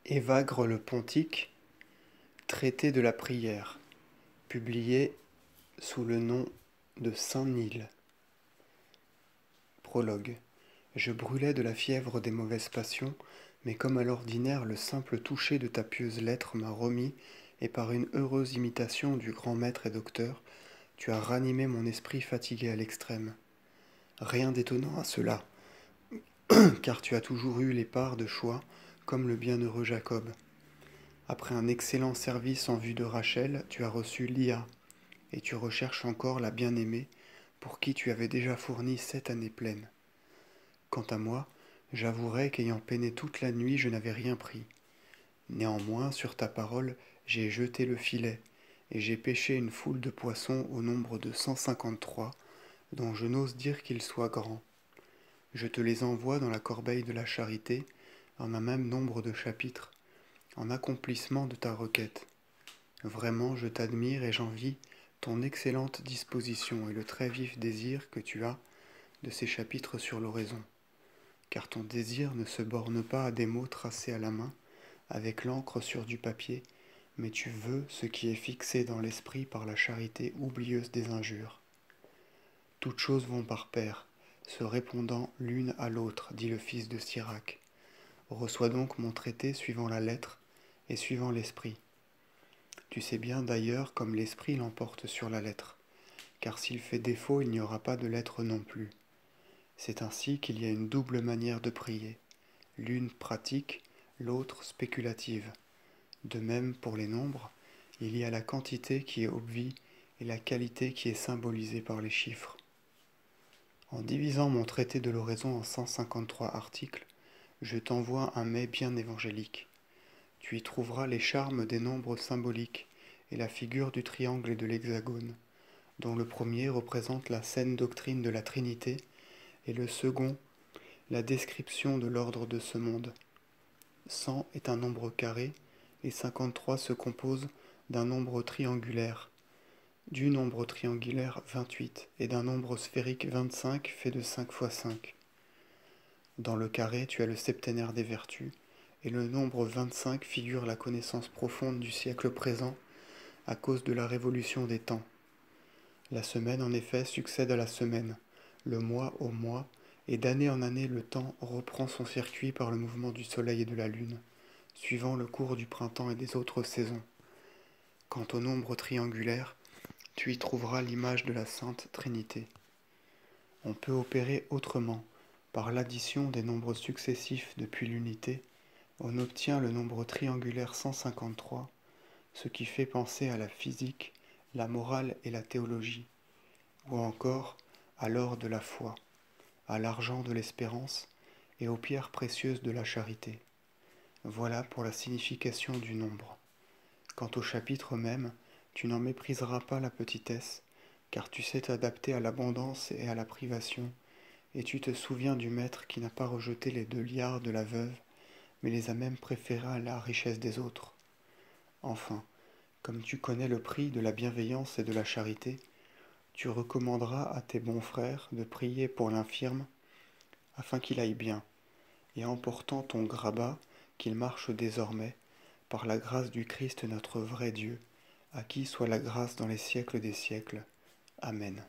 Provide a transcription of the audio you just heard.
Évagre le Pontique, traité de la prière, publié sous le nom de Saint-Nil. Prologue. Je brûlais de la fièvre des mauvaises passions, mais comme à l'ordinaire le simple toucher de ta pieuse lettre m'a remis, et par une heureuse imitation du grand maître et docteur, tu as ranimé mon esprit fatigué à l'extrême. Rien d'étonnant à cela, car tu as toujours eu les parts de choix, comme le bienheureux Jacob. Après un excellent service en vue de Rachel, tu as reçu Lia, et tu recherches encore la bien-aimée, pour qui tu avais déjà fourni 7 années pleines. Quant à moi, j'avouerai qu'ayant peiné toute la nuit, je n'avais rien pris. Néanmoins, sur ta parole, j'ai jeté le filet, et j'ai pêché une foule de poissons au nombre de 153, dont je n'ose dire qu'ils soient grands. Je te les envoie dans la corbeille de la charité, en un même nombre de chapitres, en accomplissement de ta requête. Vraiment, je t'admire et j'envie ton excellente disposition et le très vif désir que tu as de ces chapitres sur l'oraison, car ton désir ne se borne pas à des mots tracés à la main, avec l'encre sur du papier, mais tu veux ce qui est fixé dans l'esprit par la charité oublieuse des injures. Toutes choses vont par pair, se répondant l'une à l'autre, dit le fils de Sirach. Reçois donc mon traité suivant la lettre et suivant l'esprit. Tu sais bien d'ailleurs comme l'esprit l'emporte sur la lettre, car s'il fait défaut, il n'y aura pas de lettre non plus. C'est ainsi qu'il y a une double manière de prier, l'une pratique, l'autre spéculative. De même, pour les nombres, il y a la quantité qui est obvie et la qualité qui est symbolisée par les chiffres. En divisant mon traité de l'oraison en 153 articles, je t'envoie un mets bien évangélique. Tu y trouveras les charmes des nombres symboliques et la figure du triangle et de l'hexagone, dont le premier représente la saine doctrine de la Trinité et le second la description de l'ordre de ce monde. 100 est un nombre carré et 53 se compose d'un nombre triangulaire, du nombre triangulaire 28 et d'un nombre sphérique 25 fait de 5 fois 5. Dans le carré, tu as le septénaire des vertus, et le nombre 25 figure la connaissance profonde du siècle présent à cause de la révolution des temps. La semaine, en effet, succède à la semaine, le mois au mois, et d'année en année le temps reprend son circuit par le mouvement du soleil et de la lune, suivant le cours du printemps et des autres saisons. Quant au nombre triangulaire, tu y trouveras l'image de la Sainte Trinité. On peut opérer autrement. Par l'addition des nombres successifs depuis l'unité, on obtient le nombre triangulaire 153, ce qui fait penser à la physique, la morale et la théologie, ou encore à l'or de la foi, à l'argent de l'espérance et aux pierres précieuses de la charité. Voilà pour la signification du nombre. Quant au chapitre même, tu n'en mépriseras pas la petitesse, car tu sais t'adapter à l'abondance et à la privation, et tu te souviens du maître qui n'a pas rejeté les 2 liards de la veuve, mais les a même préférés à la richesse des autres. Enfin, comme tu connais le prix de la bienveillance et de la charité, tu recommanderas à tes bons frères de prier pour l'infirme, afin qu'il aille bien, et en portant ton grabat, qu'il marche désormais, par la grâce du Christ notre vrai Dieu, à qui soit la grâce dans les siècles des siècles. Amen.